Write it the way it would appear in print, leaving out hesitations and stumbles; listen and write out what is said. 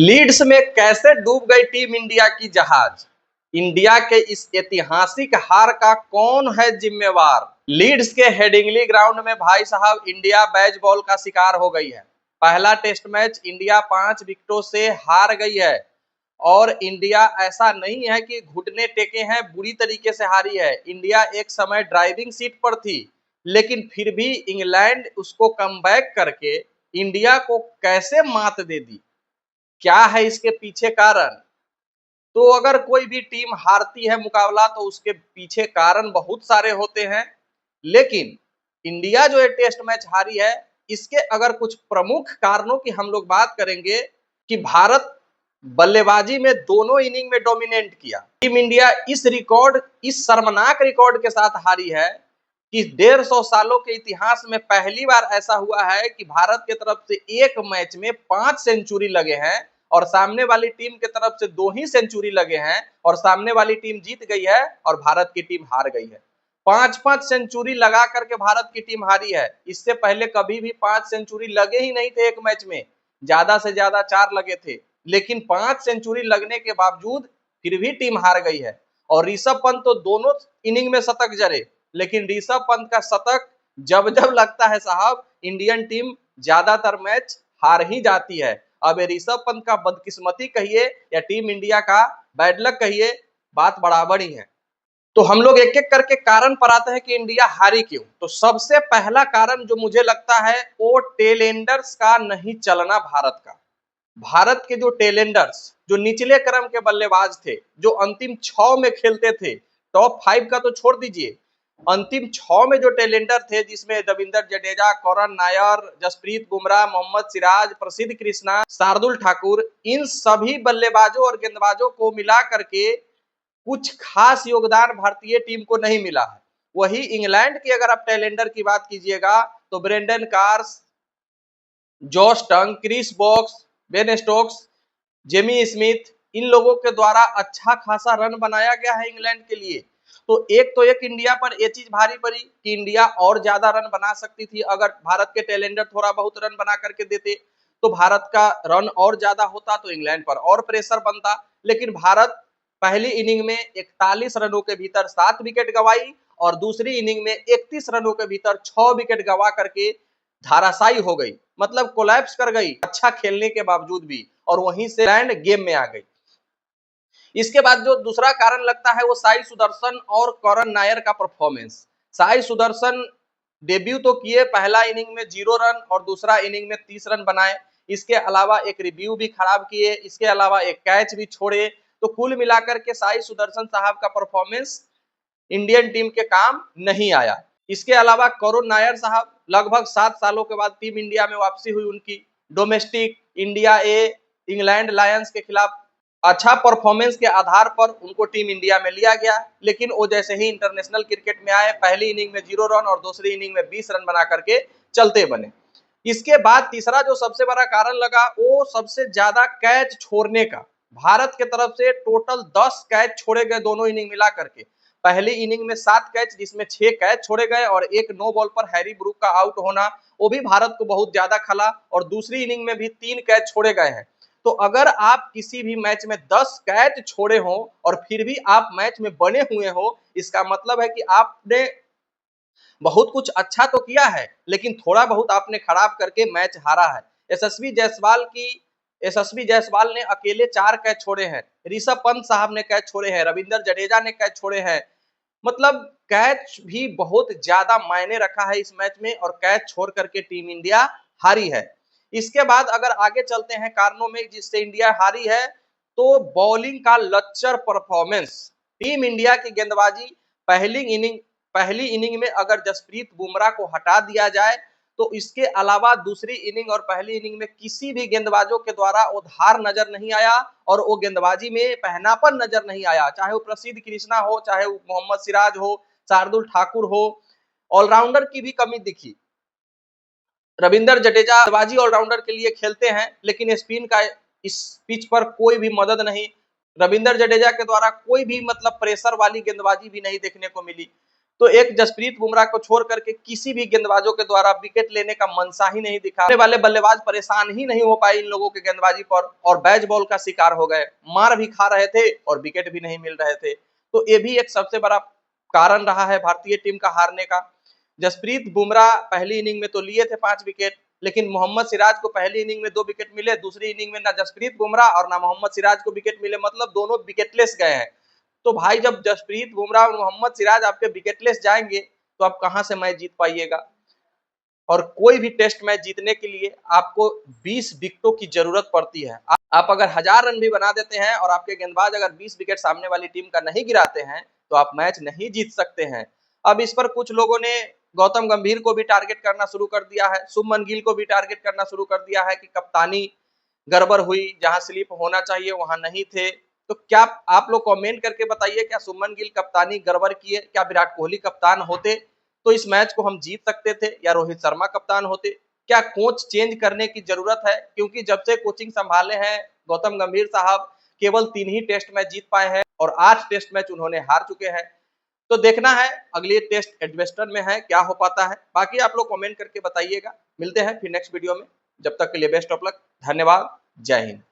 Leeds में कैसे डूब गई टीम इंडिया की जहाज। इंडिया के इस ऐतिहासिक हार का कौन है जिम्मेवार। लीड्स के हेडिंगली ग्राउंड में भाई साहब इंडिया बैज बॉल का शिकार हो गई है। पहला टेस्ट मैच इंडिया 5 विकेटों से हार गई है और इंडिया ऐसा नहीं है कि घुटने टेके हैं, बुरी तरीके से हारी है। इंडिया एक समय ड्राइविंग सीट पर थी, लेकिन फिर भी इंग्लैंड उसको कमबैक करके इंडिया को कैसे मात दे दी, क्या है इसके पीछे कारण। तो अगर कोई भी टीम हारती है मुकाबला तो उसके पीछे कारण बहुत सारे होते हैं, लेकिन इंडिया जो ये टेस्ट मैच हारी है इसके अगर कुछ प्रमुख कारणों की हम लोग बात करेंगे कि भारत बल्लेबाजी में दोनों इनिंग में डोमिनेट किया। टीम इंडिया इस शर्मनाक रिकॉर्ड के साथ हारी है कि 150 सालों के इतिहास में पहली बार ऐसा हुआ है कि भारत की तरफ से एक मैच में 5 सेंचुरी लगे हैं और सामने वाली टीम की तरफ से 2 ही सेंचुरी लगे हैं और सामने वाली टीम जीत गई है और भारत की टीम हार गई है। 5-5 सेंचुरी लगा करके भारत की टीम हारी है। इससे पहले कभी भी 5 सेंचुरी लगे ही नहीं थे एक मैच में, ज्यादा से ज्यादा 4 लगे थे, लेकिन 5 सेंचुरी लगने के बावजूद फिर भी टीम हार गई है। और ऋषभ पंत तो दोनों इनिंग में शतक जड़े, लेकिन ऋषभ पंत का शतक जब जब लगता है साहब इंडियन टीम ज्यादातर मैच हार ही जाती है। अब ऋषभ पंत का बदकिस्मती कहिए या टीम इंडिया का बैड लक कहिए, बात बराबर ही है। तो हम लोग एक एक करके कारण पर आते हैं कि इंडिया हारी क्यों। तो सबसे पहला कारण जो मुझे लगता है वो टेलेंडर्स का नहीं चलना भारत का। भारत के जो टेलेंडर्स, जो निचले क्रम के बल्लेबाज थे, जो अंतिम 6 में खेलते थे, टॉप 5 का तो छोड़ दीजिए, अंतिम 6 में जो टेलेंडर थे जिसमें रविंद्र जडेजा, करण नायर, जसप्रीत बुमराह, मोहम्मद सिराज, प्रसिद्ध कृष्णा, शार्दुल ठाकुर, इन सभी बल्लेबाजों और गेंदबाजों को मिला करके कुछ खास योगदान भारतीय टीम को नहीं मिला है। वही इंग्लैंड की अगर आप टेलेंडर की बात कीजिएगा तो Brendon Carse, Josh Tongue, Chris Woakes, Ben Stokes, Jamie Smith, इन लोगों के द्वारा अच्छा खासा रन बनाया गया है इंग्लैंड के लिए। तो एक इंडिया पर यह चीज भारी पड़ी कि इंडिया और ज्यादा रन बना सकती थी। अगर भारत के टेलेंडर थोड़ा बहुत रन बना करके देते तो भारत का रन और ज्यादा होता, तो इंग्लैंड पर और प्रेशर बनता। लेकिन भारत पहली इनिंग में 41 रनों के भीतर 7 विकेट गंवाई और दूसरी इनिंग में 31 रनों के भीतर 6 विकेट गंवा करके धाराशायी हो गई, मतलब कोलैप्स कर गई अच्छा खेलने के बावजूद भी, और वहीं से इंग्लैंड गेम में आ गई। इसके बाद जो दूसरा कारण लगता है वो साई सुदर्शन और करण नायर का परफॉर्मेंस। साई सुदर्शन डेब्यू तो किए, पहला इनिंग में 0 रन और दूसरा इनिंग में 30 रन बनाए। इसके अलावा एक रिव्यू भी खराब किए, इसके अलावा एक कैच भी छोड़े। तो कुल मिलाकर के साई सुदर्शन साहब का परफॉर्मेंस इंडियन टीम के काम नहीं आया। इसके अलावा करुण नायर साहब लगभग 7 सालों के बाद टीम इंडिया में वापसी हुई उनकी। डोमेस्टिक इंडिया ए इंग्लैंड लायंस के खिलाफ अच्छा परफॉर्मेंस के आधार पर उनको टीम इंडिया में लिया गया, लेकिन वो जैसे ही इंटरनेशनल क्रिकेट में आए पहली इनिंग में 0 रन और दूसरी इनिंग में 20 रन बना करके चलते बने। इसके बाद तीसरा जो सबसे बड़ा कारण लगा वो सबसे ज्यादा कैच छोड़ने का। भारत के तरफ से टोटल 10 कैच छोड़े गए दोनों इनिंग मिला करके। पहली इनिंग में 7 कैच जिसमें 6 कैच छोड़े गए और एक नो बॉल पर हैरी ब्रूक का आउट होना, वो भी भारत को बहुत ज्यादा खला। और दूसरी इनिंग में भी 3 कैच छोड़े गए हैं। तो अगर आप किसी भी मैच में 10 कैच छोड़े हो और फिर भी आप मैच में बने हुए हो, इसका मतलब है कि आपने बहुत कुछ अच्छा तो किया है, लेकिन थोड़ा बहुत आपने खराब करके मैच हारा है। यशस्वी जायसवाल ने अकेले 4 कैच छोड़े हैं, ऋषभ पंत साहब ने कैच छोड़े हैं, रविंद्र जडेजा ने कैच छोड़े हैं। मतलब कैच भी बहुत ज्यादा मायने रखा है इस मैच में और कैच छोड़ करके टीम इंडिया हारी है। इसके बाद अगर आगे चलते हैं कारणों में जिससे इंडिया हारी है, तो बॉलिंग का लच्चर परफॉर्मेंस। टीम इंडिया की गेंदबाजी पहली इनिंग में अगर जसप्रीत बुमराह को हटा दिया जाए तो इसके अलावा दूसरी इनिंग और पहली इनिंग में किसी भी गेंदबाजों के द्वारा उधार नजर नहीं आया और वो गेंदबाजी में पहनापन नजर नहीं आया। चाहे वो प्रसिद्ध कृष्णा हो, चाहे वो मोहम्मद सिराज हो, शार्दुल ठाकुर हो, ऑलराउंडर की भी कमी दिखी। रविंद्र जडेजा गेंदबाजी ऑलराउंडर के लिए खेलते हैं, लेकिन स्पिन का इस पिच पर कोई भी मदद नहीं। रविंद्र जडेजा के द्वारा कोई भी मतलब प्रेशर वाली गेंदबाजी भी नहीं देखने को मिली। तो एक जसप्रीत बुमराह को छोड़ करके किसी भी गेंदबाजों के द्वारा विकेट लेने का मनसा ही नहीं दिखा। वाले बल्लेबाज परेशान ही नहीं हो पाए इन लोगों के गेंदबाजी पर और बैच बॉल का शिकार हो गए, मार भी खा रहे थे और विकेट भी नहीं मिल रहे थे। तो ये भी एक सबसे बड़ा कारण रहा है भारतीय टीम का हारने का। जसप्रीत बुमराह पहली इनिंग में तो लिए थे 5 विकेट, लेकिन मोहम्मद सिराज को पहली इनिंग में 2 विकेट मिले, दूसरी इनिंग में ना जसप्रीत बुमराह और ना मोहम्मद सिराज को विकेट मिले, मतलब दोनों विकेटलेस गए हैं। तो भाई जब जसप्रीत बुमराह और मोहम्मद सिराज आपके विकेटलेस जाएंगे तो आप कहां से मैच जीत पाइएगा। और कोई भी टेस्ट मैच जीतने के लिए आपको 20 विकेटों की जरूरत पड़ती है। आप अगर 1000 रन भी बना देते हैं और आपके गेंदबाज अगर 20 विकेट सामने वाली टीम का नहीं गिराते हैं तो आप मैच नहीं जीत सकते हैं। अब इस पर कुछ लोगों ने गौतम गंभीर को भी टारगेट करना शुरू कर दिया है, शुभमन गिल को भी टारगेट करना शुरू कर दिया है कि कप्तानी गड़बड़ हुई, जहां स्लिप होना चाहिए वहां नहीं थे। तो क्या आप लोग कमेंट करके बताइए, क्या शुभमन गिल कप्तानी गड़बड़ किए? क्या विराट कोहली कप्तान होते तो इस मैच को हम जीत सकते थे, या रोहित शर्मा कप्तान होते? क्या कोच चेंज करने की जरूरत है? क्योंकि जब से कोचिंग संभाले हैं गौतम गंभीर साहब केवल 3 ही टेस्ट मैच जीत पाए हैं और 8 टेस्ट मैच उन्होंने हार चुके हैं। तो देखना है अगले टेस्ट एडवेस्टन में है क्या हो पाता है। बाकी आप लोग कमेंट करके बताइएगा। मिलते हैं फिर नेक्स्ट वीडियो में, जब तक के लिए बेस्ट ऑफ लक, धन्यवाद, जय हिंद।